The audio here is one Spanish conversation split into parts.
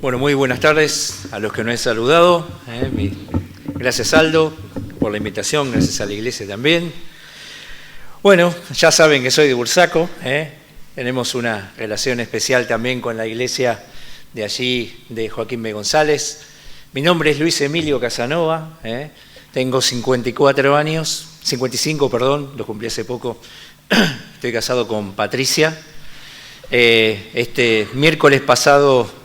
Bueno, muy buenas tardes a los que no he saludado. Gracias, Aldo, por la invitación, gracias a la iglesia también. Bueno, ya saben que soy de Bursaco, tenemos una relación especial también con la iglesia de allí, de Joaquín B. González. Mi nombre es Luis Emilio Casanova, tengo 55 años, lo cumplí hace poco. Estoy casado con Patricia. Este miércoles pasado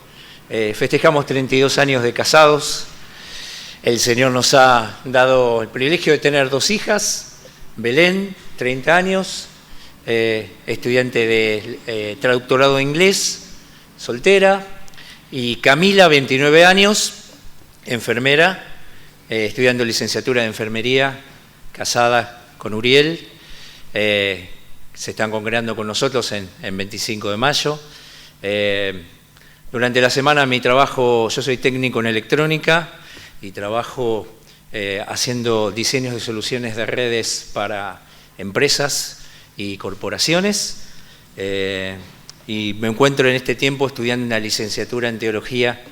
festejamos 32 años de casados. El Señor nos ha dado el privilegio de tener 2 hijas. Belén, 30 años, estudiante de traductorado en inglés, soltera. Y Camila, 29 años, enfermera, estudiando licenciatura de enfermería, casada con Uriel. Se están congregando con nosotros en 25 de mayo. Durante la semana mi trabajo, yo soy técnico en electrónica y trabajo haciendo diseños de soluciones de redes para empresas y corporaciones. Y me encuentro en este tiempo estudiando una licenciatura en teología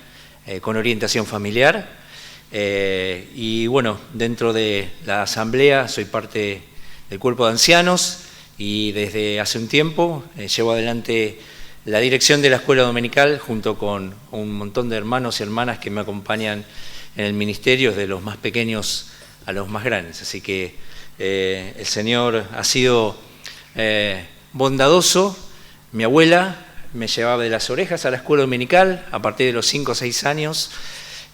con orientación familiar. Y bueno, dentro de la asamblea soy parte del cuerpo de ancianos y desde hace un tiempo llevo adelante la dirección de la escuela dominical junto con un montón de hermanos y hermanas que me acompañan en el ministerio, desde los más pequeños a los más grandes. Así que el Señor ha sido bondadoso. Mi abuela me llevaba de las orejas a la escuela dominical a partir de los 5 o 6 años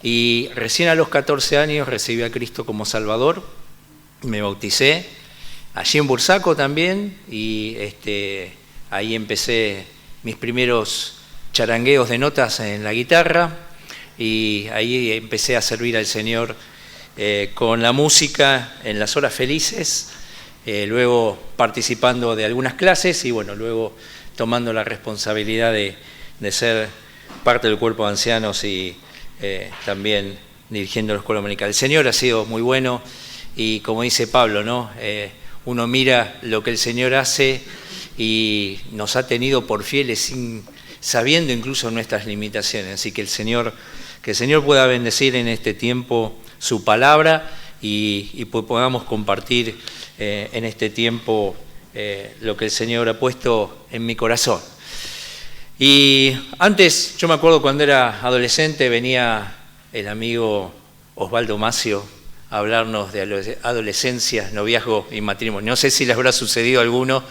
y recién a los 14 años recibí a Cristo como Salvador. Me bauticé allí en Bursaco también y ahí empecé mis primeros charangueos de notas en la guitarra y ahí empecé a servir al Señor con la música en las horas felices, luego participando de algunas clases y bueno, luego tomando la responsabilidad de ser parte del cuerpo de ancianos y también dirigiendo la escuela dominical. El Señor ha sido muy bueno y como dice Pablo, ¿no? Uno mira lo que el Señor hace y nos ha tenido por fieles sabiendo incluso nuestras limitaciones. Así que el Señor pueda bendecir en este tiempo su palabra y podamos compartir en este tiempo lo que el Señor ha puesto en mi corazón. Y antes, yo me acuerdo cuando era adolescente, venía el amigo Osvaldo Macio a hablarnos de adolescencia, noviazgo y matrimonio. No sé si les habrá sucedido a alguno,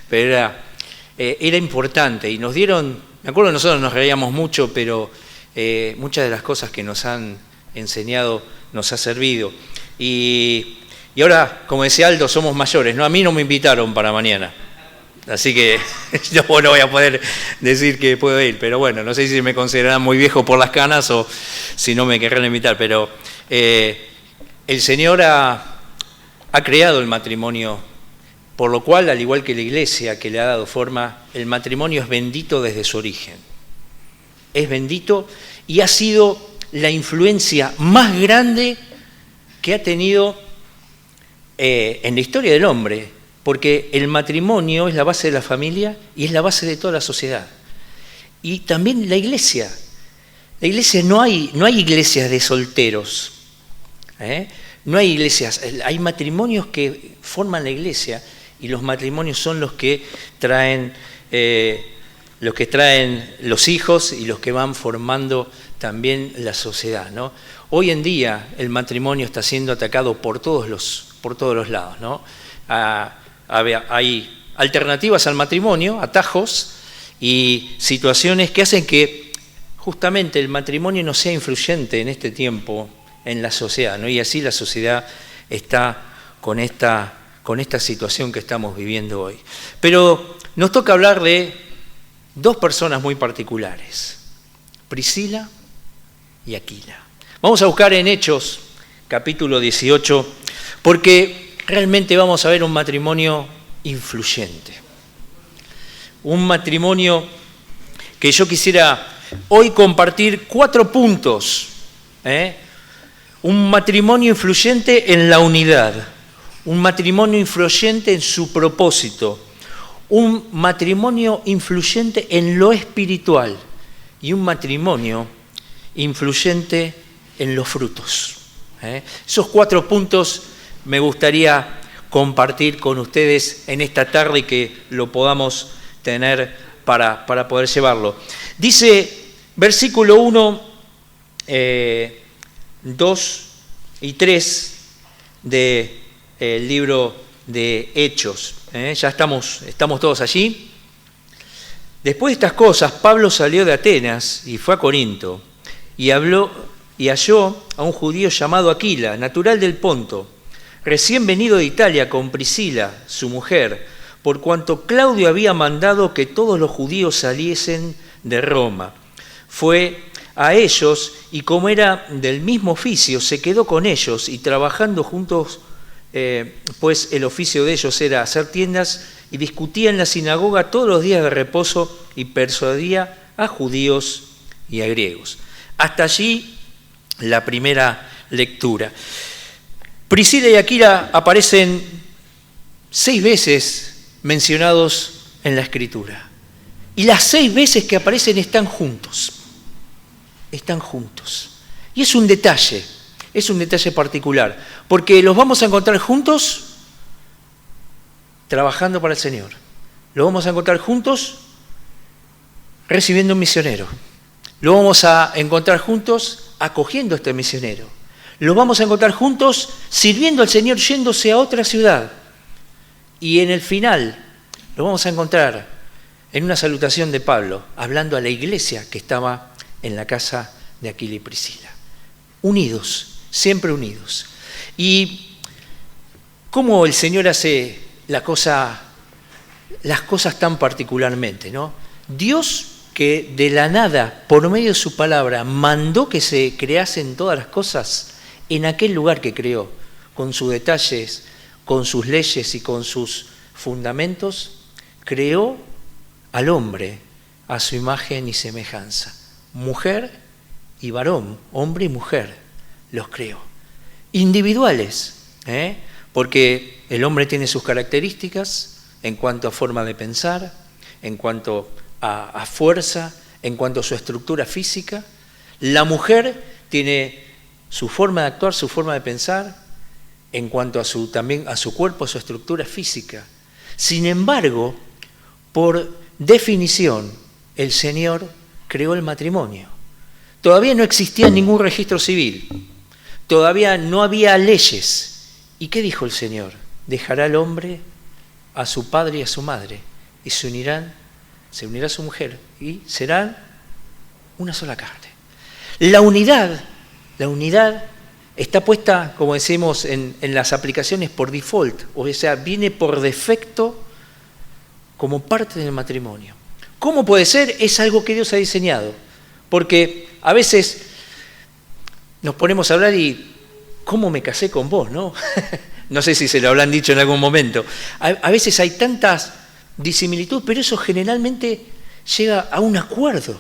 pero era importante y nos dieron, me acuerdo nosotros nos reíamos mucho, pero muchas de las cosas que nos han enseñado nos ha servido. Y ahora, como decía Aldo, somos mayores, ¿no? A mí no me invitaron para mañana, así que yo no voy a poder decir que puedo ir, pero bueno, no sé si me considerarán muy viejo por las canas o si no me querrán invitar, pero el Señor ha creado el matrimonio, por lo cual, al igual que la iglesia que le ha dado forma, el matrimonio es bendito desde su origen. Es bendito y ha sido la influencia más grande que ha tenido en la historia del hombre, porque el matrimonio es la base de la familia y es la base de toda la sociedad. Y también la iglesia. La iglesia no hay iglesias de solteros. No hay iglesias, hay matrimonios que forman la iglesia y los matrimonios son los que traen los hijos y los que van formando también la sociedad, ¿no? Hoy en día el matrimonio está siendo atacado por todos los lados, ¿no? Hay alternativas al matrimonio, atajos y situaciones que hacen que justamente el matrimonio no sea influyente en este tiempo en la sociedad, ¿no? Y así la sociedad está con esta situación que estamos viviendo hoy. Pero nos toca hablar de 2 personas muy particulares, Priscila y Aquila. Vamos a buscar en Hechos, capítulo 18, porque realmente vamos a ver un matrimonio influyente. Un matrimonio que yo quisiera hoy compartir 4 puntos, Un matrimonio influyente en la unidad, un matrimonio influyente en su propósito, un matrimonio influyente en lo espiritual y un matrimonio influyente en los frutos. Esos 4 puntos me gustaría compartir con ustedes en esta tarde y que lo podamos tener para poder llevarlo. Dice versículo 1, 2 y 3 del libro de Hechos. Ya estamos todos allí. Después de estas cosas, Pablo salió de Atenas y fue a Corinto y halló a un judío llamado Aquila, natural del Ponto, recién venido de Italia con Priscila, su mujer, por cuanto Claudio había mandado que todos los judíos saliesen de Roma. Fue a ellos y como era del mismo oficio, se quedó con ellos y trabajando juntos, pues el oficio de ellos era hacer tiendas y discutía en la sinagoga todos los días de reposo y persuadía a judíos y a griegos. Hasta allí la primera lectura. Priscila y Aquila aparecen 6 veces mencionados en la Escritura. Y las 6 veces que aparecen están juntos. Están juntos. Y es un detalle particular, porque los vamos a encontrar juntos trabajando para el Señor. Los vamos a encontrar juntos recibiendo un misionero. Lo vamos a encontrar juntos acogiendo a este misionero. Los vamos a encontrar juntos sirviendo al Señor yéndose a otra ciudad. Y en el final lo vamos a encontrar en una salutación de Pablo, hablando a la iglesia que estaba en la casa de Aquila y Priscila. Unidos, siempre unidos. Y cómo el Señor hace las cosas tan particularmente, ¿no? Dios, que de la nada, por medio de su palabra, mandó que se creasen todas las cosas en aquel lugar que creó, con sus detalles, con sus leyes y con sus fundamentos, creó al hombre a su imagen y semejanza. Mujer y varón, hombre y mujer, los creó. Individuales, porque el hombre tiene sus características en cuanto a forma de pensar, en cuanto a fuerza, en cuanto a su estructura física. La mujer tiene su forma de actuar, su forma de pensar, en cuanto también a su cuerpo, a su estructura física. Sin embargo, por definición, el Señor creó el matrimonio. Todavía no existía ningún registro civil, todavía no había leyes. ¿Y qué dijo el Señor? Dejará al hombre a su padre y a su madre, y se unirá a su mujer, y serán una sola carne. La unidad está puesta, como decimos en las aplicaciones, por default, o sea, viene por defecto como parte del matrimonio. ¿Cómo puede ser? Es algo que Dios ha diseñado, porque a veces nos ponemos a hablar y ¿cómo me casé con vos? ¿No? No sé si se lo habrán dicho en algún momento. A veces hay tantas disimilitudes, pero eso generalmente llega a un acuerdo,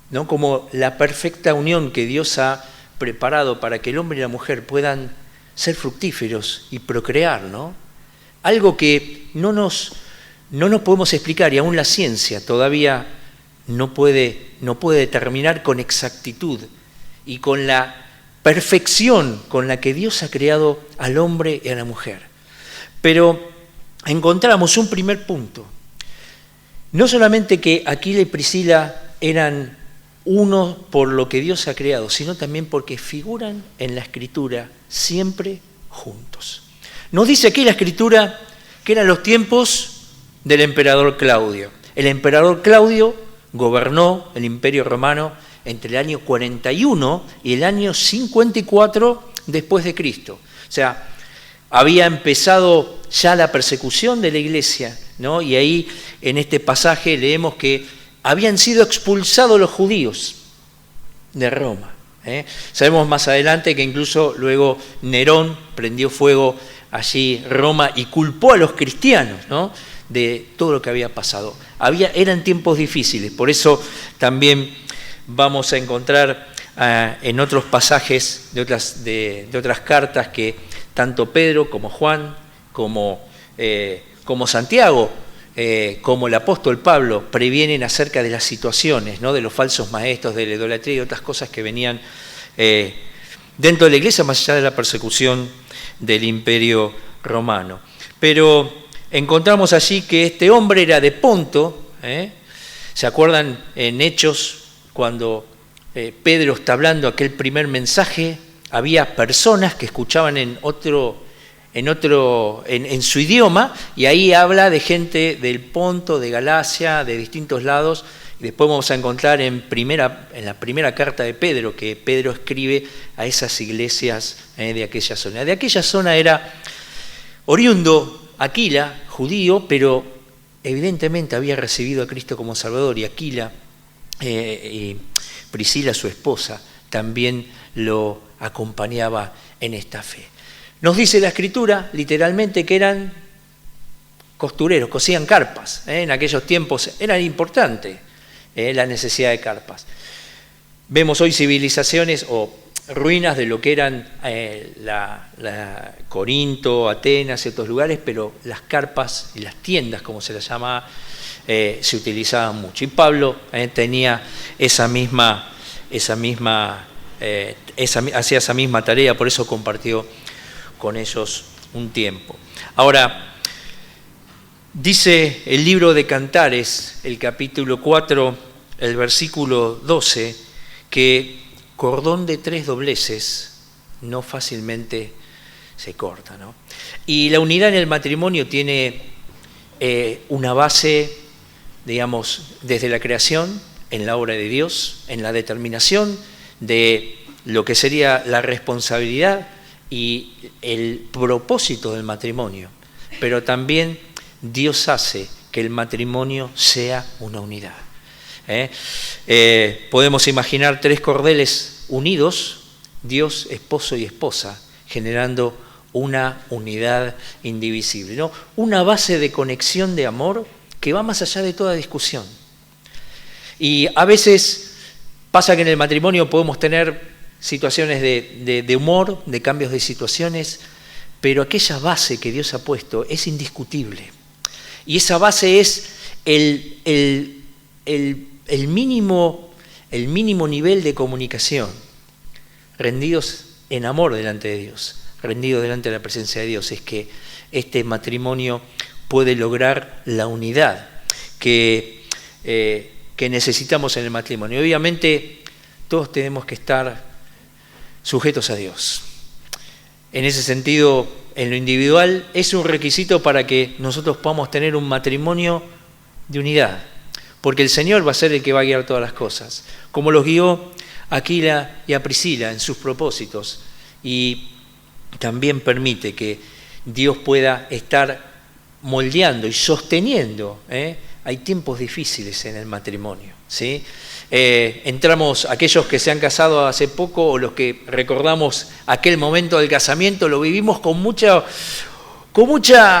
¿no? Como la perfecta unión que Dios ha preparado para que el hombre y la mujer puedan ser fructíferos y procrear, ¿no? Algo que no nos podemos explicar, y aún la ciencia todavía no puede determinar con exactitud y con la perfección con la que Dios ha creado al hombre y a la mujer. Pero encontramos un primer punto. No solamente que Aquila y Priscila eran uno por lo que Dios ha creado, sino también porque figuran en la Escritura siempre juntos. Nos dice aquí la Escritura que eran los tiempos del emperador Claudio. El emperador Claudio gobernó el Imperio Romano entre el año 41 y el año 54 después de Cristo. O sea, había empezado ya la persecución de la iglesia, ¿no? Y ahí en este pasaje leemos que habían sido expulsados los judíos de Roma. Sabemos más adelante que incluso luego Nerón prendió fuego allí Roma y culpó a los cristianos, ¿no?, de todo lo que había pasado. Eran tiempos difíciles, por eso también vamos a encontrar en otros pasajes de otras cartas que tanto Pedro como Juan como Santiago como el apóstol Pablo, previenen acerca de las situaciones, ¿no? De los falsos maestros, de la idolatría y otras cosas que venían dentro de la iglesia, más allá de la persecución del Imperio Romano. Pero encontramos allí que este hombre era de Ponto. ¿Se acuerdan en Hechos cuando Pedro está hablando aquel primer mensaje? Había personas que escuchaban en su idioma, y ahí habla de gente del Ponto, de Galacia, de distintos lados. Y después vamos a encontrar en la primera carta de Pedro, que Pedro escribe a esas iglesias de aquella zona. De aquella zona era oriundo Aquila, judío, pero evidentemente había recibido a Cristo como Salvador, y Aquila y Priscila, su esposa, también lo acompañaba en esta fe. Nos dice la Escritura, literalmente, que eran costureros, cosían carpas. En aquellos tiempos era importante la necesidad de carpas. Vemos hoy civilizaciones o ruinas de lo que eran Corinto, Atenas y otros lugares, pero las carpas y las tiendas, como se las llamaba, se utilizaban mucho. Y Pablo tenía hacía esa misma tarea, por eso compartió con ellos un tiempo. Ahora, dice el libro de Cantares, el capítulo 4, el versículo 12, que cordón de 3 dobleces no fácilmente se corta, ¿no? Y la unidad en el matrimonio tiene una base, digamos, desde la creación, en la obra de Dios, en la determinación de lo que sería la responsabilidad y el propósito del matrimonio, pero también Dios hace que el matrimonio sea una unidad. Podemos imaginar 3 cordeles unidos, Dios, esposo y esposa, generando una unidad indivisible, ¿no? Una base de conexión de amor que va más allá de toda discusión. Y a veces pasa que en el matrimonio podemos tener situaciones de humor, de cambios de situaciones, pero aquella base que Dios ha puesto es indiscutible. Y esa base es el mínimo nivel de comunicación, rendidos en amor delante de Dios, rendidos delante de la presencia de Dios, es que este matrimonio puede lograr la unidad que necesitamos en el matrimonio. Obviamente todos tenemos que estar sujetos a Dios. En ese sentido, en lo individual, es un requisito para que nosotros podamos tener un matrimonio de unidad, porque el Señor va a ser el que va a guiar todas las cosas, como los guió a Aquila y a Priscila en sus propósitos, y también permite que Dios pueda estar moldeando y sosteniendo. Hay tiempos difíciles en el matrimonio, ¿sí? Entramos, aquellos que se han casado hace poco o los que recordamos aquel momento del casamiento, lo vivimos con mucha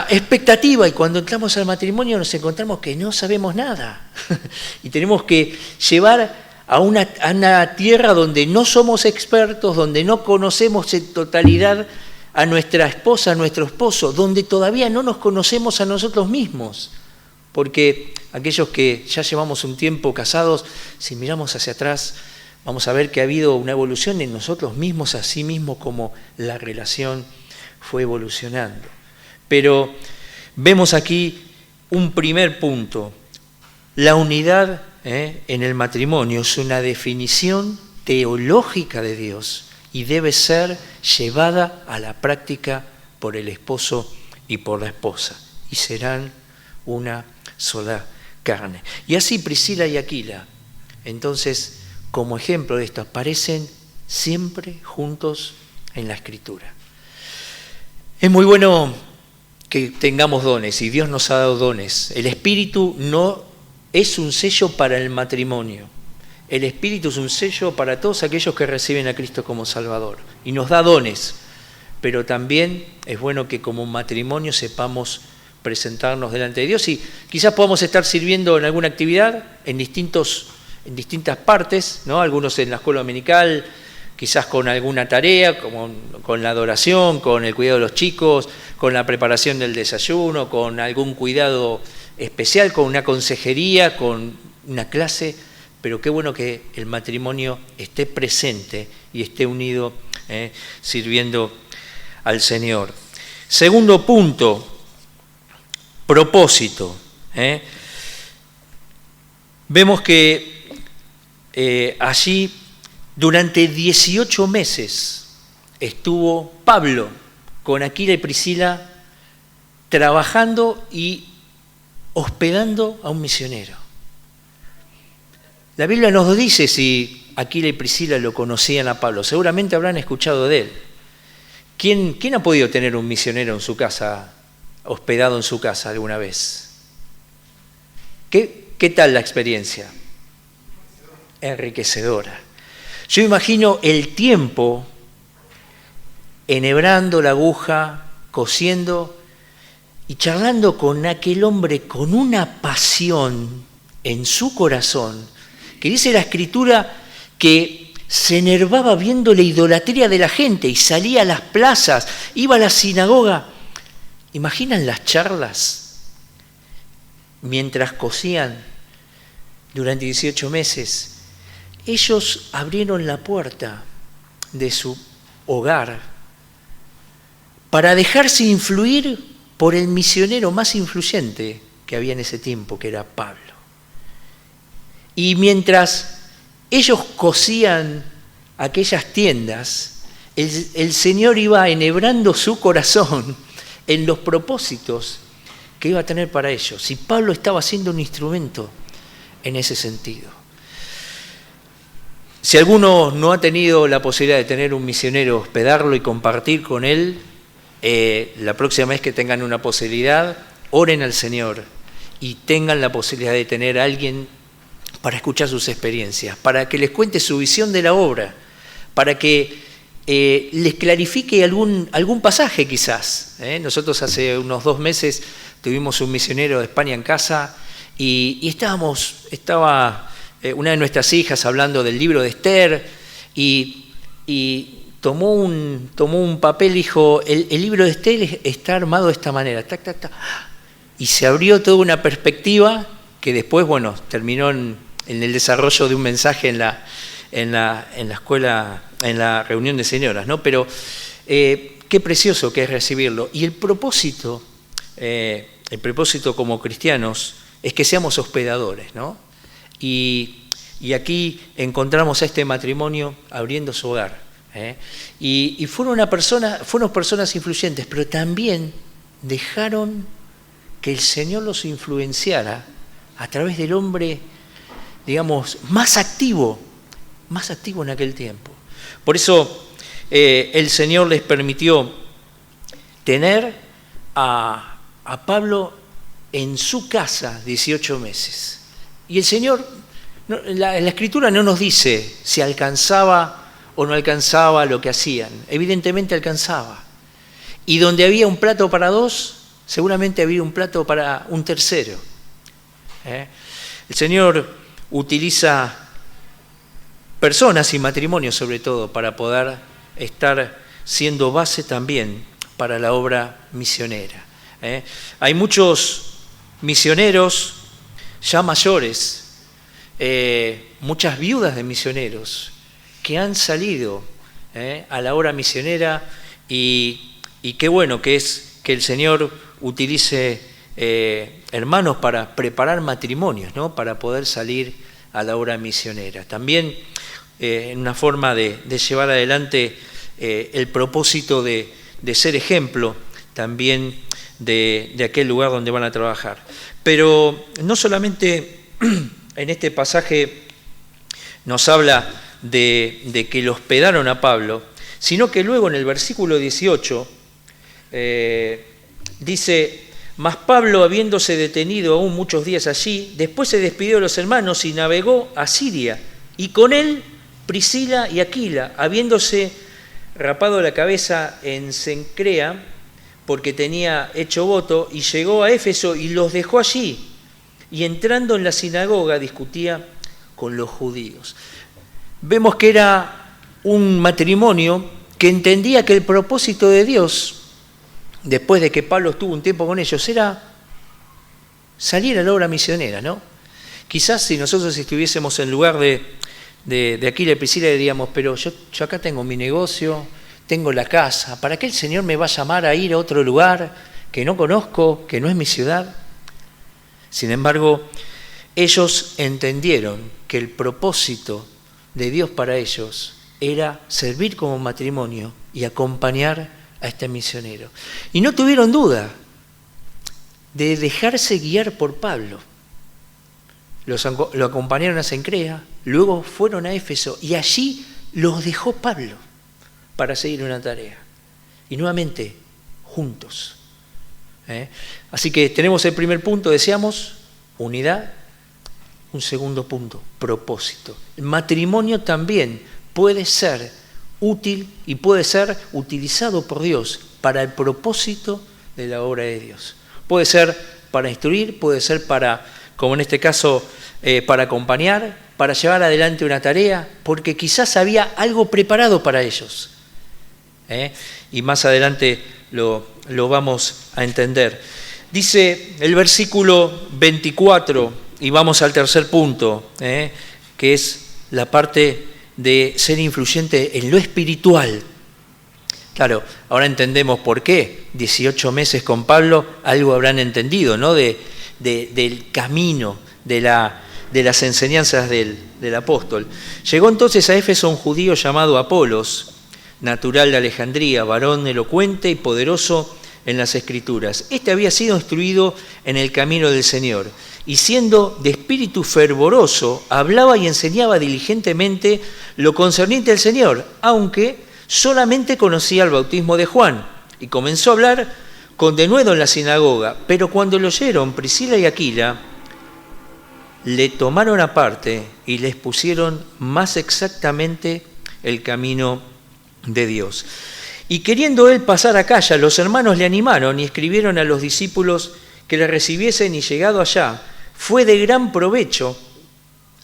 expectativa, y cuando entramos al matrimonio nos encontramos que no sabemos nada y tenemos que llevar a una tierra donde no somos expertos, donde no conocemos en totalidad a nuestra esposa, a nuestro esposo, donde todavía no nos conocemos a nosotros mismos. Porque aquellos que ya llevamos un tiempo casados, si miramos hacia atrás, vamos a ver que ha habido una evolución en nosotros mismos, así mismo como la relación fue evolucionando. Pero vemos aquí un primer punto. La unidad en el matrimonio es una definición teológica de Dios y debe ser llevada a la práctica por el esposo y por la esposa, y serán una sola carne. Y así Priscila y Aquila, entonces, como ejemplo de esto, aparecen siempre juntos en la Escritura. Es muy bueno que tengamos dones, y Dios nos ha dado dones. El Espíritu no es un sello para el matrimonio. El Espíritu es un sello para todos aquellos que reciben a Cristo como Salvador, y nos da dones, pero también es bueno que como matrimonio sepamos presentarnos delante de Dios, y quizás podamos estar sirviendo en alguna actividad en distintas partes, ¿no? Algunos en la escuela dominical, quizás con alguna tarea, como con la adoración, con el cuidado de los chicos, con la preparación del desayuno, con algún cuidado especial, con una consejería, con una clase, pero qué bueno que el matrimonio esté presente y esté unido, sirviendo al Señor. Segundo punto, propósito. Vemos que allí durante 18 meses estuvo Pablo con Aquila y Priscila trabajando y hospedando a un misionero. La Biblia nos dice si Aquila y Priscila lo conocían a Pablo, seguramente habrán escuchado de él. ¿Quién ha podido tener un misionero en su casa, hospedado en su casa alguna vez? ¿Qué tal la experiencia? Enriquecedora. Yo imagino el tiempo enhebrando la aguja, cosiendo y charlando con aquel hombre con una pasión en su corazón, que dice la Escritura que se enervaba viendo la idolatría de la gente y salía a las plazas, iba a la sinagoga. ¿Imaginan las charlas mientras cosían durante 18 meses? Ellos abrieron la puerta de su hogar para dejarse influir por el misionero más influyente que había en ese tiempo, que era Pablo. Y mientras ellos cosían aquellas tiendas, el Señor iba enhebrando su corazón en los propósitos que iba a tener para ellos. Y Pablo estaba siendo un instrumento en ese sentido. Si alguno no ha tenido la posibilidad de tener un misionero, hospedarlo y compartir con él, la próxima vez que tengan una posibilidad, oren al Señor y tengan la posibilidad de tener a alguien para escuchar sus experiencias, para que les cuente su visión de la obra, para que les clarifique algún pasaje quizás. Nosotros hace unos 2 meses tuvimos un misionero de España en casa y estaba una de nuestras hijas hablando del libro de Esther y tomó un papel y dijo, el libro de Esther está armado de esta manera, tac, tac, tac. Y se abrió toda una perspectiva que después, terminó en el desarrollo de un mensaje en la escuela, en la reunión de señoras, ¿no? Pero qué precioso que es recibirlo. Y el propósito como cristianos es que seamos hospedadores, ¿no? Y aquí encontramos a este matrimonio abriendo su hogar. Y fueron personas influyentes, pero también dejaron que el Señor los influenciara a través del hombre, digamos, más activo en aquel tiempo. Por eso el Señor les permitió tener a Pablo en su casa 18 meses. Y el Señor, la Escritura no nos dice si alcanzaba o no alcanzaba lo que hacían. Evidentemente alcanzaba. Y donde había un plato para 2, seguramente había un plato para un tercero. El Señor utiliza personas y matrimonios sobre todo para poder estar siendo base también para la obra misionera. Hay muchos misioneros ya mayores, muchas viudas de misioneros que han salido a la obra misionera y qué bueno que es que el Señor utilice hermanos para preparar matrimonios, ¿no? Para poder salir a la obra misionera. También en una forma de llevar adelante el propósito de ser ejemplo también de aquel lugar donde van a trabajar. Pero no solamente en este pasaje nos habla de que lo hospedaron a Pablo, sino que luego en el versículo 18 dice: mas Pablo, habiéndose detenido aún muchos días allí, después se despidió de los hermanos y navegó a Siria, y con él Priscila y Aquila, habiéndose rapado la cabeza en Cencrea, porque tenía hecho voto, y llegó a Éfeso y los dejó allí, y entrando en la sinagoga discutía con los judíos. Vemos que era un matrimonio que entendía que el propósito de Dios, después de que Pablo estuvo un tiempo con ellos, era salir a la obra misionera, ¿no? Quizás si nosotros estuviésemos en lugar de Aquila y Priscila diríamos, pero yo acá tengo mi negocio, tengo la casa, ¿para qué el Señor me va a llamar a ir a otro lugar que no conozco, que no es mi ciudad? Sin embargo, ellos entendieron que el propósito de Dios para ellos era servir como matrimonio y acompañar a este misionero. Y no tuvieron duda de dejarse guiar por Pablo. Lo acompañaron a Cencrea, luego fueron a Éfeso y allí los dejó Pablo para seguir una tarea. Y nuevamente, juntos. Así que tenemos el primer punto, decíamos, unidad. Un segundo punto, propósito. El matrimonio también puede ser útil y puede ser utilizado por Dios para el propósito de la obra de Dios. Puede ser para instruir, puede ser para, como en este caso, para acompañar, para llevar adelante una tarea, porque quizás había algo preparado para ellos. Y más adelante lo vamos a entender. Dice el versículo 24, y vamos al tercer punto, que es la parte de ser influyente en lo espiritual. Claro, ahora entendemos por qué. 18 meses con Pablo, algo habrán entendido, ¿no? Del camino, de las enseñanzas del apóstol. Llegó entonces a Éfeso un judío llamado Apolos, natural de Alejandría, varón elocuente y poderoso en las Escrituras. Este había sido instruido en el camino del Señor, y siendo de espíritu fervoroso, hablaba y enseñaba diligentemente lo concerniente al Señor, aunque solamente conocía el bautismo de Juan, y comenzó a hablar con denuedo en la sinagoga. Pero cuando lo oyeron Priscila y Aquila, le tomaron aparte y les pusieron más exactamente el camino de Dios. Y queriendo él pasar a Acaya, los hermanos le animaron y escribieron a los discípulos que le recibiesen, y llegado allá, fue de gran provecho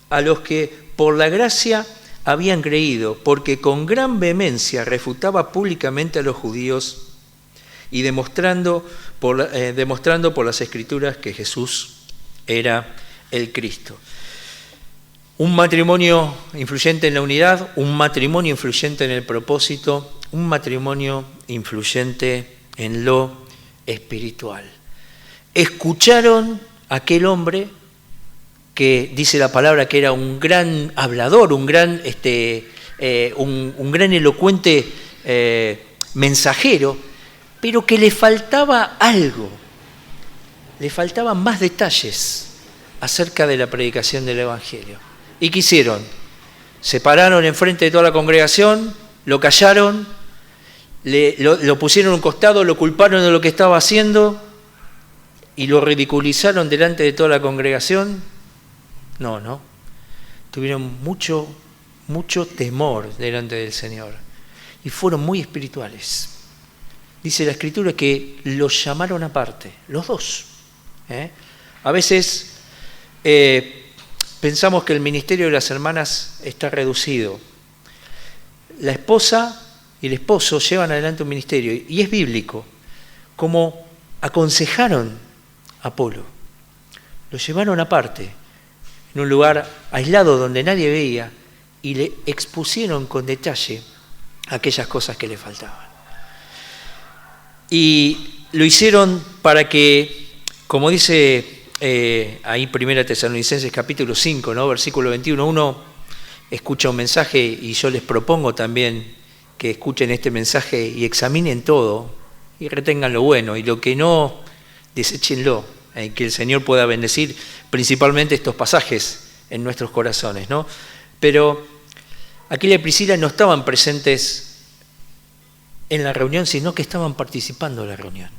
a los que por la gracia habían creído, porque con gran vehemencia refutaba públicamente a los judíos y demostrando por las Escrituras que Jesús era el Cristo. Un matrimonio influyente en la unidad, un matrimonio influyente en el propósito, un matrimonio influyente en lo espiritual. Escucharon a aquel hombre que dice la palabra que era un gran hablador, un gran elocuente mensajero, pero que le faltaba algo, le faltaban más detalles acerca de la predicación del Evangelio. ¿Y qué hicieron? Se pararon enfrente de toda la congregación, lo callaron, lo pusieron a un costado, lo culparon de lo que estaba haciendo y lo ridiculizaron delante de toda la congregación. No. Tuvieron mucho temor delante del Señor y fueron muy espirituales. Dice la Escritura que los llamaron aparte, los dos. A veces pensamos que el ministerio de las hermanas está reducido. La esposa y el esposo llevan adelante un ministerio, y es bíblico, como aconsejaron a Apolo. Lo llevaron aparte, en un lugar aislado donde nadie veía, y le expusieron con detalle aquellas cosas que le faltaban. Y lo hicieron para que, como dice ahí 1 Tesalonicenses capítulo 5, ¿no? Versículo 21, uno escucha un mensaje, y yo les propongo también que escuchen este mensaje y examinen todo y retengan lo bueno, y lo que no, deséchenlo, que el Señor pueda bendecir principalmente estos pasajes en nuestros corazones, ¿no? Pero Aquila y Priscila no estaban presentes en la reunión, sino que estaban participando de la reunión.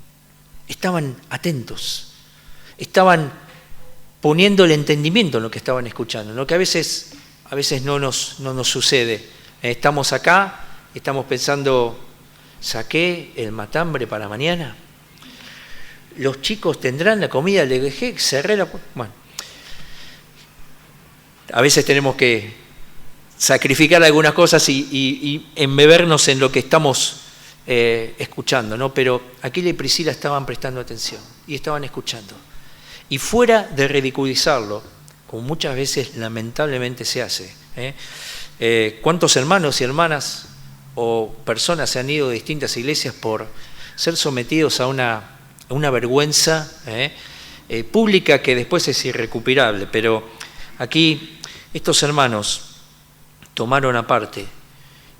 Estaban atentos, estaban poniendo el entendimiento en lo que estaban escuchando, ¿no? Que a veces no nos sucede. Estamos acá, estamos pensando, ¿saqué el matambre para mañana? ¿Los chicos tendrán la comida? Le dejé, cerré la puerta. Bueno, a veces tenemos que sacrificar algunas cosas y embebernos en lo que estamos escuchando, ¿no? Pero Aquila y Priscila estaban prestando atención y estaban escuchando. y fuera de ridiculizarlo, como muchas veces lamentablemente se hace. ¿Cuántos hermanos y hermanas o personas se han ido de distintas iglesias por ser sometidos a una vergüenza pública que después es irrecuperable? Pero aquí estos hermanos tomaron aparte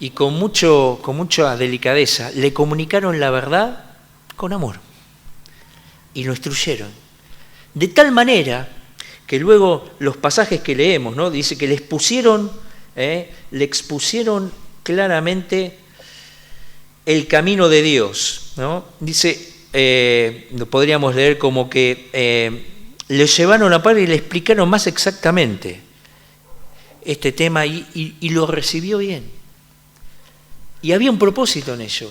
y con mucha delicadeza le comunicaron la verdad con amor y lo instruyeron. De tal manera que luego los pasajes que leemos, ¿no? Dice que le expusieron claramente el camino de Dios, ¿no? Dice, lo podríamos leer como que le llevaron a par y le explicaron más exactamente este tema y lo recibió bien. Y había un propósito en ello.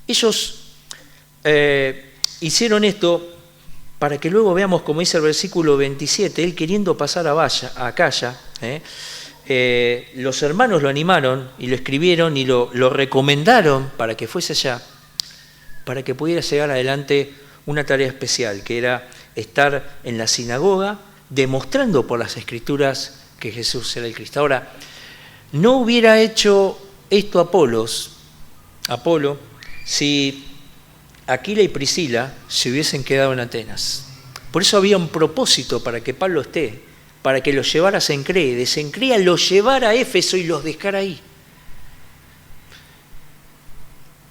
Ellos hicieron esto para que luego veamos, como dice el versículo 27, él queriendo pasar a Acaya, los hermanos lo animaron y lo escribieron y lo recomendaron para que fuese allá, para que pudiera llegar adelante una tarea especial, que era estar en la sinagoga demostrando por las Escrituras que Jesús era el Cristo. Ahora, no hubiera hecho esto Apolo si Aquila y Priscila se hubiesen quedado en Atenas. Por eso había un propósito para que Pablo esté, para que los llevara a Cencrea, de Cencrea los llevara a Éfeso y los dejara ahí.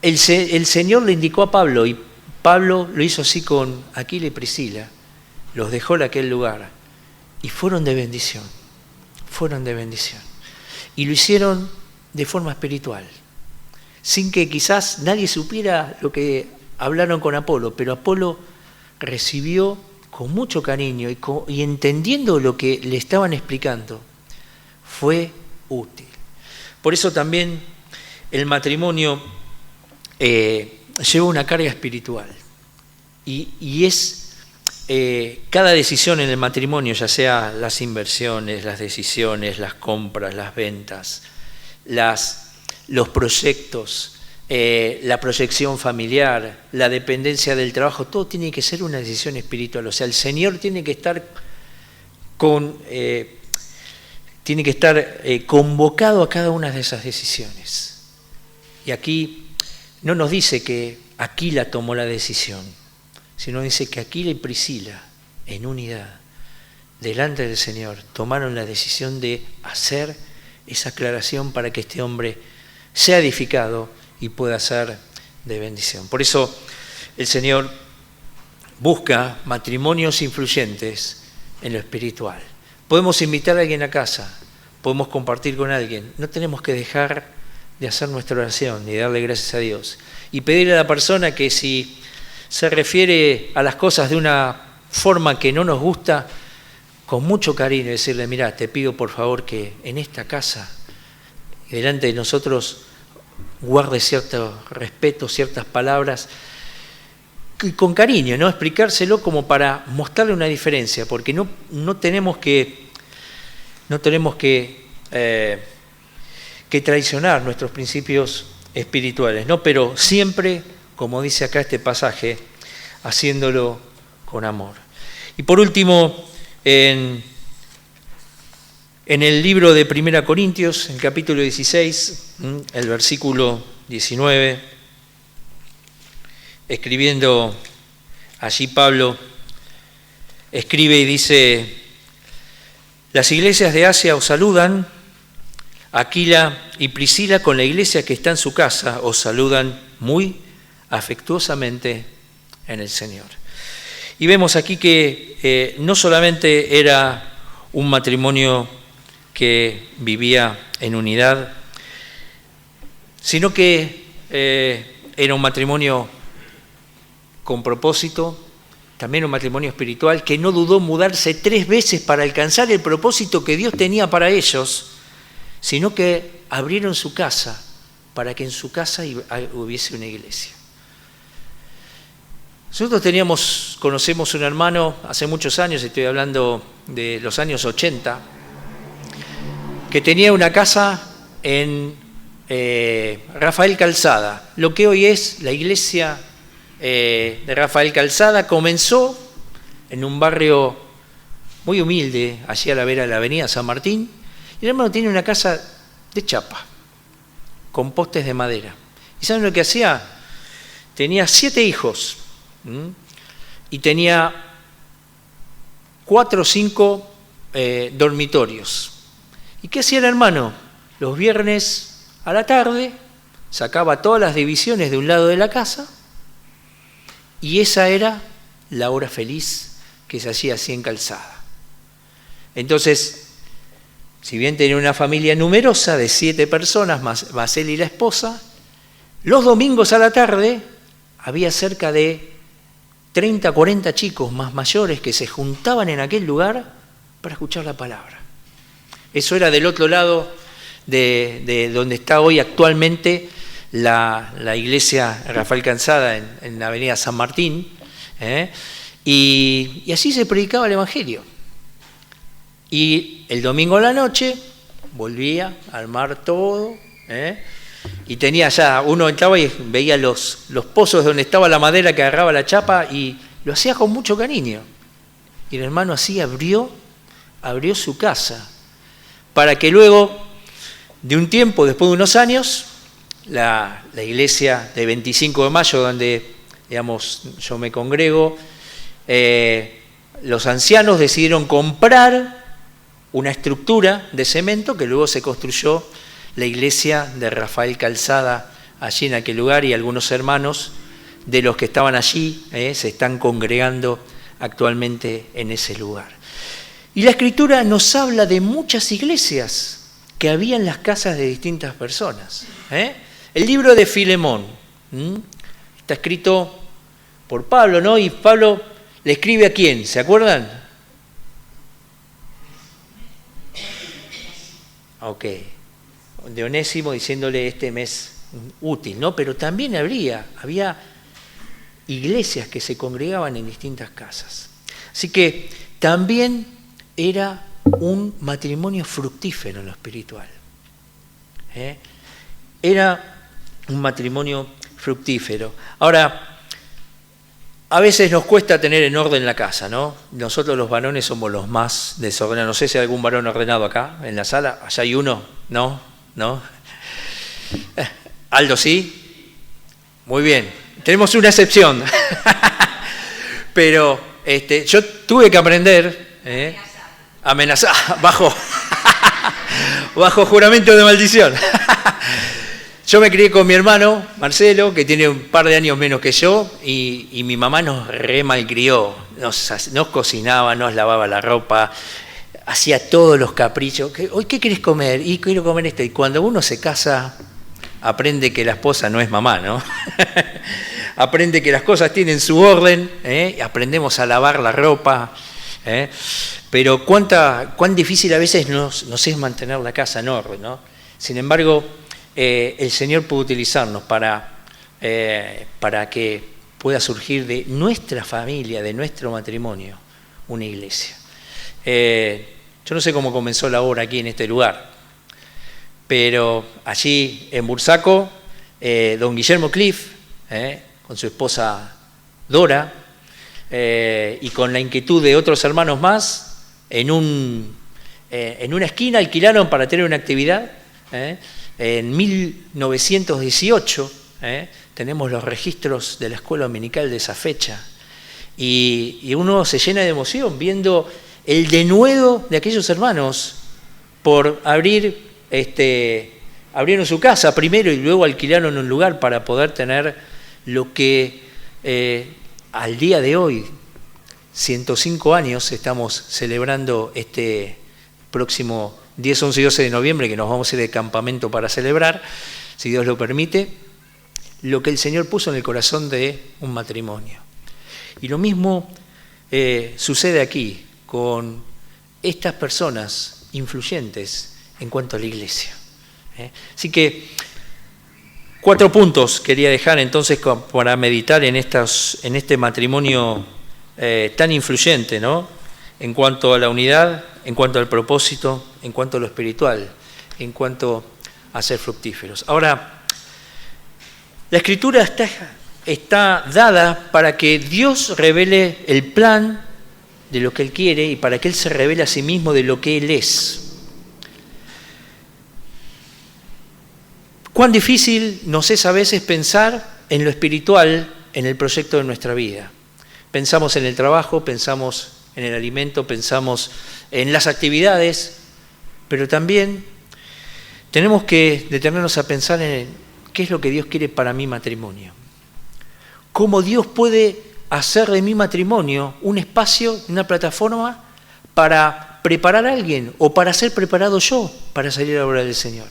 El Señor le indicó a Pablo, y Pablo lo hizo así con Aquila y Priscila, los dejó en aquel lugar, y fueron de bendición, y lo hicieron de forma espiritual, sin que quizás nadie supiera lo que hablaron con Apolo, pero Apolo recibió con mucho cariño y entendiendo lo que le estaban explicando, fue útil. Por eso también el matrimonio lleva una carga espiritual y es cada decisión en el matrimonio, ya sea las inversiones, las decisiones, las compras, las ventas, los proyectos, la proyección familiar, la dependencia del trabajo, todo tiene que ser una decisión espiritual. O sea, el Señor tiene que estar convocado a cada una de esas decisiones. Y aquí no nos dice que Aquila tomó la decisión, sino dice que Aquila y Priscila, en unidad, delante del Señor, tomaron la decisión de hacer esa aclaración para que este hombre sea edificado y pueda ser de bendición. Por eso el Señor busca matrimonios influyentes en lo espiritual. Podemos invitar a alguien a casa, podemos compartir con alguien. No tenemos que dejar de hacer nuestra oración ni darle gracias a Dios. Y pedirle a la persona que si se refiere a las cosas de una forma que no nos gusta, con mucho cariño decirle, mira, te pido por favor que en esta casa, delante de nosotros, guarde cierto respeto, ciertas palabras, y con cariño, ¿no? Explicárselo como para mostrarle una diferencia, porque no tenemos que traicionar nuestros principios espirituales, ¿no? Pero siempre, como dice acá este pasaje, haciéndolo con amor. Y por último, en el libro de 1 Corintios, en capítulo 16, el versículo 19, escribiendo allí Pablo, escribe y dice, las iglesias de Asia os saludan, Aquila y Priscila con la iglesia que está en su casa os saludan muy afectuosamente en el Señor. Y vemos aquí que no solamente era un matrimonio que vivía en unidad, sino que era un matrimonio con propósito, también un matrimonio espiritual, que no dudó mudarse 3 veces para alcanzar el propósito que Dios tenía para ellos, sino que abrieron su casa para que en su casa hubiese una iglesia. Nosotros conocemos un hermano hace muchos años, estoy hablando de los años 80, que tenía una casa en Rafael Calzada. Lo que hoy es la iglesia de Rafael Calzada comenzó en un barrio muy humilde, allí a la vera de la avenida San Martín, y el hermano tiene una casa de chapa, con postes de madera. ¿Y saben lo que hacía? Tenía 7 hijos, y tenía 4 o 5 dormitorios. ¿Y qué hacía el hermano? Los viernes a la tarde sacaba todas las divisiones de un lado de la casa, y esa era la hora feliz que se hacía así en Calzada. Entonces, si bien tenía una familia numerosa de 7 personas, más él y la esposa, los domingos a la tarde había cerca de 30, 40 chicos más mayores que se juntaban en aquel lugar para escuchar la palabra. Eso era del otro lado de donde está hoy actualmente la iglesia Rafael Calzada en la avenida San Martín, y así se predicaba el Evangelio. Y el domingo a la noche volvía a armar todo, y tenía ya, uno entraba y veía los pozos donde estaba la madera que agarraba la chapa, y lo hacía con mucho cariño. Y el hermano así abrió su casa, para que luego, de un tiempo, después de unos años, la iglesia de 25 de mayo, donde digamos, yo me congrego, los ancianos decidieron comprar una estructura de cemento que luego se construyó la iglesia de Rafael Calzada allí en aquel lugar, y algunos hermanos de los que estaban allí se están congregando actualmente en ese lugar. Y la Escritura nos habla de muchas iglesias que había en las casas de distintas personas. El libro de Filemón está escrito por Pablo, ¿no? Y Pablo le escribe ¿a quién? ¿Se acuerdan? Ok. De Onésimo, diciéndole este mes útil, ¿no? Pero también había iglesias que se congregaban en distintas casas. Así que también era un matrimonio fructífero en lo espiritual. Era un matrimonio fructífero. Ahora, a veces nos cuesta tener en orden la casa, ¿no? Nosotros los varones somos los más desordenados. No sé si hay algún varón ordenado acá en la sala. ¿Allá hay uno? ¿No? Aldo, ¿sí? Muy bien. Tenemos una excepción. Pero yo tuve que aprender, amenazar, bajo juramento de maldición. Yo me crié con mi hermano, Marcelo, que tiene un par de años menos que yo, y mi mamá nos malcrió, nos cocinaba, nos lavaba la ropa, hacía todos los caprichos. ¿Hoy qué querés comer? Y quiero comer esto. Y cuando uno se casa, aprende que la esposa no es mamá, ¿no? Aprende que las cosas tienen su orden, aprendemos a lavar la ropa, pero cuán difícil a veces nos es mantener la casa en orden, ¿no? Sin embargo, el Señor puede utilizarnos para que pueda surgir de nuestra familia, de nuestro matrimonio, una iglesia. Yo no sé cómo comenzó la obra aquí en este lugar, pero allí en Bursaco, don Guillermo Cliff, con su esposa Dora, y con la inquietud de otros hermanos más, en una esquina alquilaron para tener una actividad. En 1918 tenemos los registros de la escuela dominical de esa fecha, y uno se llena de emoción viendo el denuedo de aquellos hermanos por abrieron su casa primero y luego alquilaron un lugar para poder tener lo que al día de hoy, 105 años, estamos celebrando este próximo 10, 11 y 12 de noviembre, que nos vamos a ir de campamento para celebrar, si Dios lo permite, lo que el Señor puso en el corazón de un matrimonio. Y lo mismo sucede aquí con estas personas influyentes en cuanto a la iglesia. Así que 4 puntos quería dejar entonces para meditar en este matrimonio tan influyente, ¿no? En cuanto a la unidad, en cuanto al propósito, en cuanto a lo espiritual, en cuanto a ser fructíferos. Ahora, la Escritura está dada para que Dios revele el plan de lo que Él quiere y para que Él se revele a sí mismo de lo que Él es. Cuán difícil nos es a veces pensar en lo espiritual en el proyecto de nuestra vida. Pensamos en el trabajo, pensamos en el alimento, pensamos en las actividades, pero también tenemos que detenernos a pensar en qué es lo que Dios quiere para mi matrimonio. Cómo Dios puede hacer de mi matrimonio un espacio, una plataforma para preparar a alguien o para ser preparado yo para salir a la obra del Señor.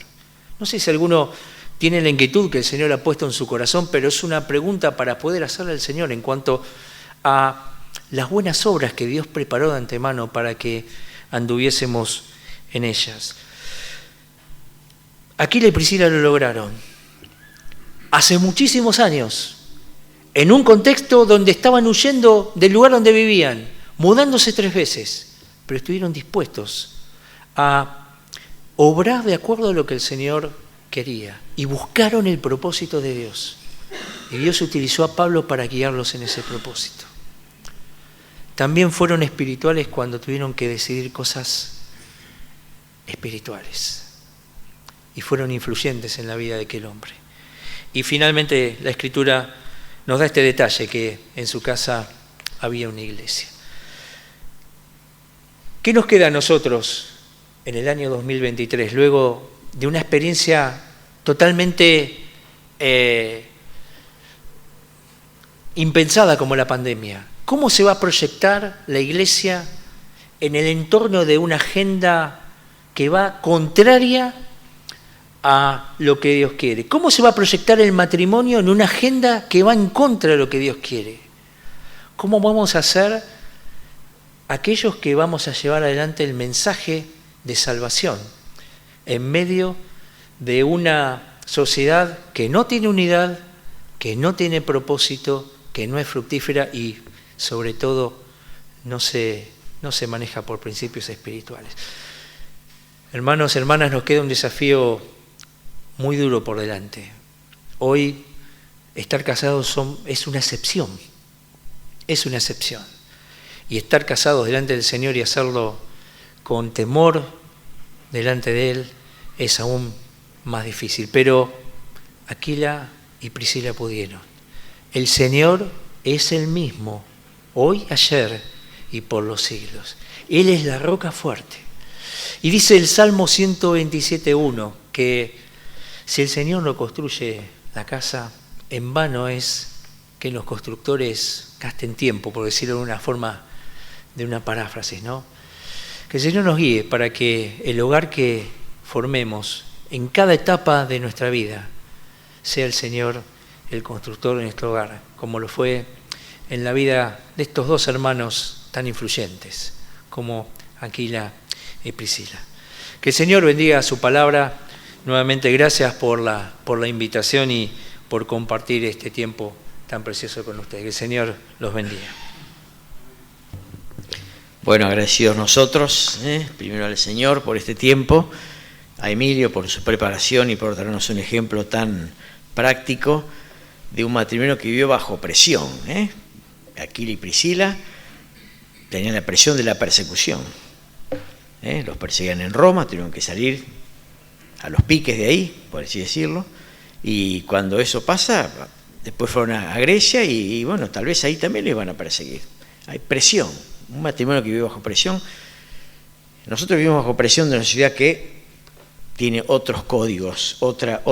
No sé si alguno tiene la inquietud que el Señor ha puesto en su corazón, pero es una pregunta para poder hacerle al Señor en cuanto a las buenas obras que Dios preparó de antemano para que anduviésemos en ellas. Aquila y Priscila lo lograron. Hace muchísimos años, en un contexto donde estaban huyendo del lugar donde vivían, mudándose 3 veces, pero estuvieron dispuestos a obrar de acuerdo a lo que el Señor quería y buscaron el propósito de Dios. Y Dios utilizó a Pablo para guiarlos en ese propósito. También fueron espirituales cuando tuvieron que decidir cosas espirituales y fueron influyentes en la vida de aquel hombre. Y finalmente la Escritura nos da este detalle, que en su casa había una iglesia. ¿Qué nos queda a nosotros en el año 2023, luego de una experiencia totalmente impensada como la pandemia? ¿Cómo se va a proyectar la iglesia en el entorno de una agenda que va contraria a lo que Dios quiere? ¿Cómo se va a proyectar el matrimonio en una agenda que va en contra de lo que Dios quiere? ¿Cómo vamos a ser aquellos que vamos a llevar adelante el mensaje de salvación en medio de una sociedad que no tiene unidad, que no tiene propósito, que no es fructífera y sobre todo no se maneja por principios espirituales? Hermanos, hermanas, nos queda un desafío muy duro por delante. Hoy estar casados es una excepción, y estar casados delante del Señor y hacerlo con temor delante de Él es aún más difícil, pero Aquila y Priscila pudieron. El Señor es el mismo, hoy, ayer y por los siglos. Él es la roca fuerte. Y dice el Salmo 127:1 que si el Señor no construye la casa, en vano es que los constructores gasten tiempo, por decirlo de una forma, de una paráfrasis, ¿no? Que el Señor nos guíe para que el hogar que formemos en cada etapa de nuestra vida sea el Señor el constructor de nuestro hogar, como lo fue en la vida de estos 2 hermanos tan influyentes como Aquila y Priscila. Que el Señor bendiga su palabra. Nuevamente gracias por la invitación y por compartir este tiempo tan precioso con ustedes. Que el Señor los bendiga. Bueno, agradecidos nosotros, primero al Señor por este tiempo, a Emilio por su preparación y por darnos un ejemplo tan práctico de un matrimonio que vivió bajo presión. Aquila y Priscila tenían la presión de la persecución. Los perseguían en Roma, tuvieron que salir a los piques de ahí, por así decirlo, y cuando eso pasa, después fueron a Grecia y bueno, tal vez ahí también les van a perseguir. Hay presión, un matrimonio que vive bajo presión. Nosotros vivimos bajo presión de una sociedad que tiene otros códigos, otra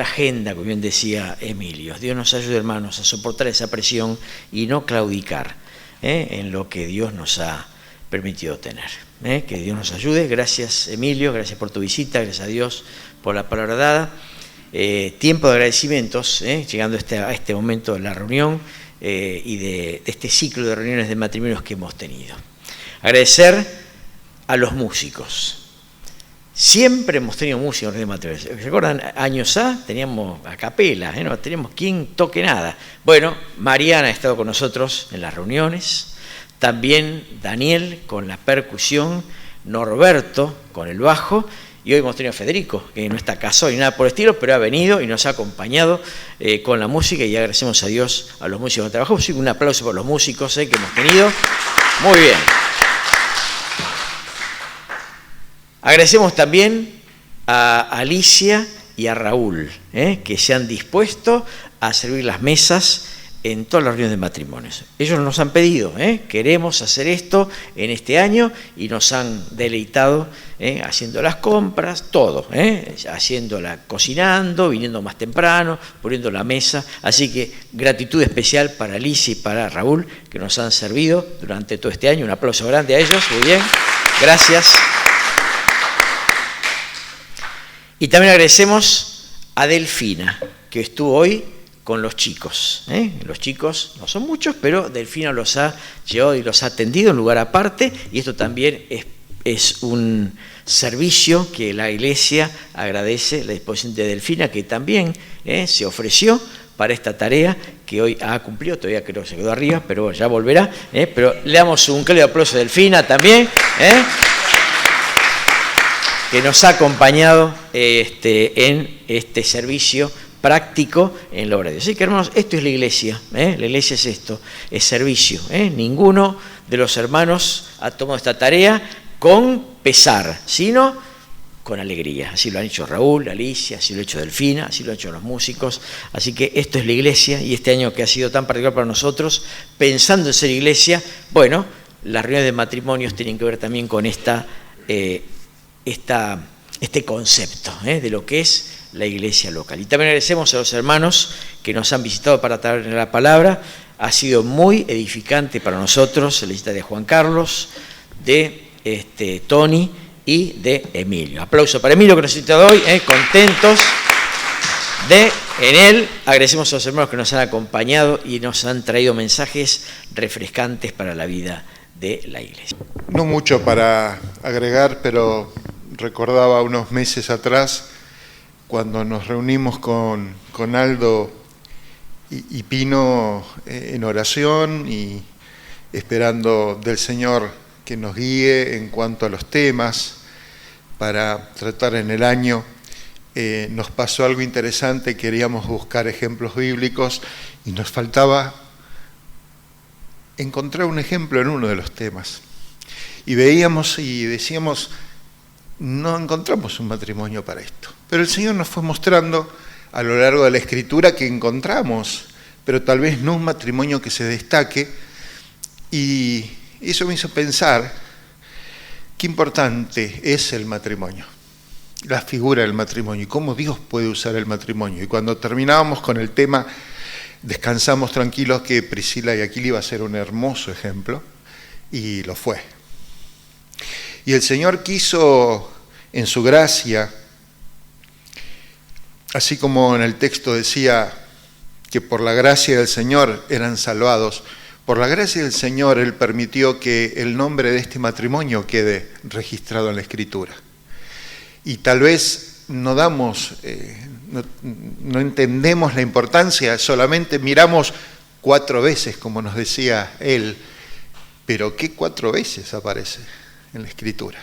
agenda, como bien decía Emilio. Dios nos ayude, hermanos, a soportar esa presión y no claudicar en lo que Dios nos ha permitido tener. Que Dios nos ayude. Gracias, Emilio, gracias por tu visita, gracias a Dios por la palabra dada. Tiempo de agradecimientos, llegando a este momento de la reunión y de este ciclo de reuniones de matrimonios que hemos tenido. Agradecer a los músicos. Siempre hemos tenido músicos de matrimonios. ¿Se acuerdan? Años teníamos a capela, no teníamos quien toque nada. Bueno, Mariana ha estado con nosotros en las reuniones. También Daniel con la percusión, Norberto con el bajo, y hoy hemos tenido a Federico, que no está casado ni nada por el estilo, pero ha venido y nos ha acompañado con la música, y agradecemos a Dios a los músicos que trabajamos. Un aplauso por los músicos que hemos tenido. Muy bien. Agradecemos también a Alicia y a Raúl, que se han dispuesto a servir las mesas en todas las reuniones de matrimonios. Ellos nos han pedido, queremos hacer esto en este año, y nos han deleitado haciendo las compras, todo, haciéndola, cocinando, viniendo más temprano, poniendo la mesa. Así que gratitud especial para Alicia y para Raúl, que nos han servido durante todo este año. Un aplauso grande a ellos, muy bien, gracias. Y también agradecemos a Delfina, que estuvo hoy con los chicos. Los chicos no son muchos, pero Delfina los ha llevado y los ha atendido en lugar aparte, y esto también es un servicio que la Iglesia agradece, la disposición de Delfina, que también se ofreció para esta tarea que hoy ha cumplido. Todavía creo que se quedó arriba, pero bueno, ya volverá. Pero le damos un cálido aplauso a Delfina también, que nos ha acompañado en este servicio práctico en la obra de Dios. Así que, hermanos, esto es la Iglesia. La Iglesia es esto, es servicio. Ninguno de los hermanos ha tomado esta tarea con pesar, sino con alegría. Así lo han hecho Raúl, Alicia, así lo ha hecho Delfina, así lo han hecho los músicos. Así que esto es la Iglesia, y este año que ha sido tan particular para nosotros, pensando en ser Iglesia, bueno, las reuniones de matrimonios tienen que ver también con este concepto de lo que es la iglesia local. Y también agradecemos a los hermanos que nos han visitado para traer la palabra. Ha sido muy edificante para nosotros la visita de Juan Carlos, de Tony y de Emilio. Aplauso para Emilio, que nos ha visitado hoy, contentos en él. Agradecemos a los hermanos que nos han acompañado y nos han traído mensajes refrescantes para la vida de la iglesia. No mucho para agregar, pero recordaba unos meses atrás, cuando nos reunimos con Aldo y Pino en oración y esperando del Señor que nos guíe en cuanto a los temas para tratar en el año, nos pasó algo interesante. Queríamos buscar ejemplos bíblicos y nos faltaba encontrar un ejemplo en uno de los temas. Y veíamos y decíamos, no encontramos un matrimonio para esto. Pero el Señor nos fue mostrando a lo largo de la Escritura que encontramos, pero tal vez no un matrimonio que se destaque. Y eso me hizo pensar qué importante es el matrimonio, la figura del matrimonio y cómo Dios puede usar el matrimonio. Y cuando terminábamos con el tema, descansamos tranquilos que Priscila y Aquila iba a ser un hermoso ejemplo, y lo fue. Y el Señor quiso, en su gracia, así como en el texto decía que por la gracia del Señor eran salvados, por la gracia del Señor Él permitió que el nombre de este matrimonio quede registrado en la Escritura. Y tal vez no entendemos la importancia, solamente miramos 4 veces, como nos decía él, pero ¿qué 4 veces aparece en la Escritura?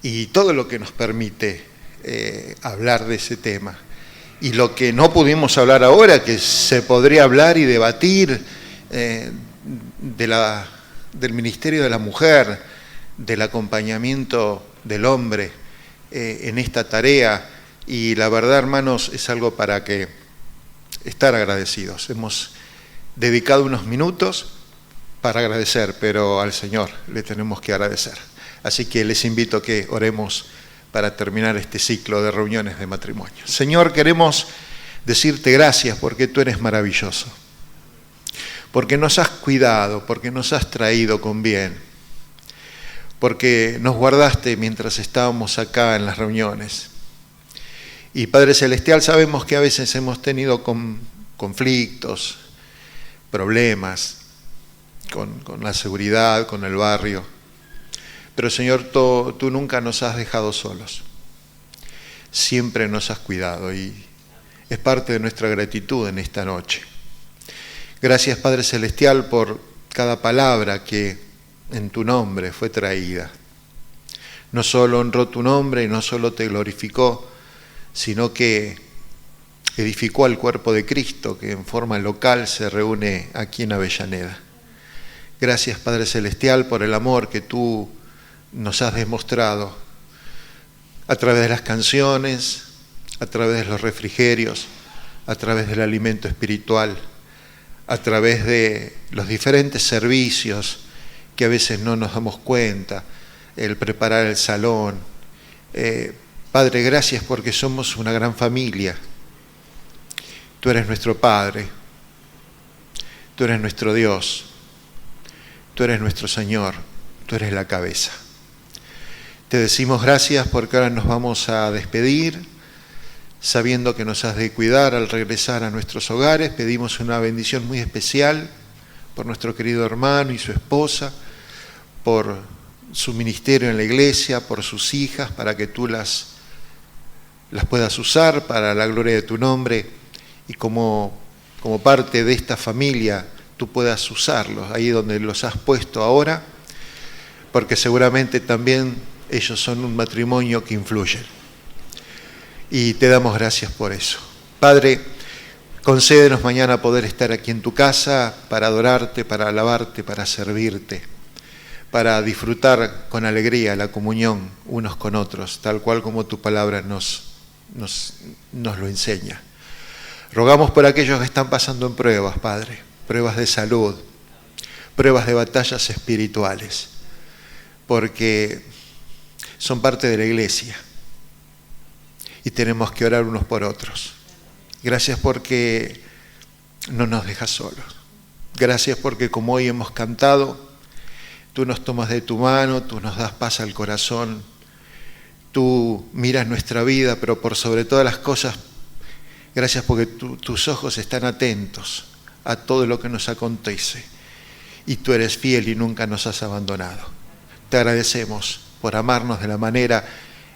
Y todo lo que nos permite hablar de ese tema, y lo que no pudimos hablar ahora, que se podría hablar y debatir del ministerio de la mujer, del acompañamiento del hombre en esta tarea. Y la verdad, hermanos, es algo para que estar agradecidos. Hemos dedicado unos minutos para agradecer, pero al Señor le tenemos que agradecer. Así que les invito a que oremos para terminar este ciclo de reuniones de matrimonio. Señor, queremos decirte gracias porque tú eres maravilloso, porque nos has cuidado, porque nos has traído con bien, porque nos guardaste mientras estábamos acá en las reuniones. Y Padre Celestial, sabemos que a veces hemos tenido conflictos, problemas con la seguridad, con el barrio. Pero Señor, tú nunca nos has dejado solos. Siempre nos has cuidado y es parte de nuestra gratitud en esta noche. Gracias, Padre Celestial, por cada palabra que en tu nombre fue traída. No solo honró tu nombre y no solo te glorificó, sino que edificó al cuerpo de Cristo, que en forma local se reúne aquí en Avellaneda. Gracias, Padre Celestial, por el amor que tú nos has demostrado a través de las canciones, a través de los refrigerios, a través del alimento espiritual, a través de los diferentes servicios que a veces no nos damos cuenta, el preparar el salón. Padre, gracias porque somos una gran familia. Tú eres nuestro Padre, tú eres nuestro Dios, tú eres nuestro Señor, tú eres la cabeza. Te decimos gracias porque ahora nos vamos a despedir, sabiendo que nos has de cuidar al regresar a nuestros hogares. Pedimos una bendición muy especial por nuestro querido hermano y su esposa, por su ministerio en la iglesia, por sus hijas, para que tú las puedas usar para la gloria de tu nombre, y como parte de esta familia tú puedas usarlos ahí donde los has puesto ahora, porque seguramente también ellos son un matrimonio que influye. Y te damos gracias por eso. Padre, concédenos mañana poder estar aquí en tu casa para adorarte, para alabarte, para servirte, para disfrutar con alegría la comunión unos con otros, tal cual como tu palabra nos lo enseña. Rogamos por aquellos que están pasando en pruebas, Padre, pruebas de salud, pruebas de batallas espirituales, porque son parte de la iglesia y tenemos que orar unos por otros. Gracias porque no nos dejas solos. Gracias porque, como hoy hemos cantado, tú nos tomas de tu mano, tú nos das paz al corazón, tú miras nuestra vida, pero por sobre todas las cosas, gracias porque tus ojos están atentos a todo lo que nos acontece y tú eres fiel y nunca nos has abandonado. Te agradecemos por amarnos de la manera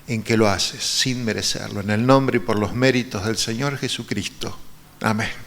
en que lo haces, sin merecerlo, en el nombre y por los méritos del Señor Jesucristo. Amén.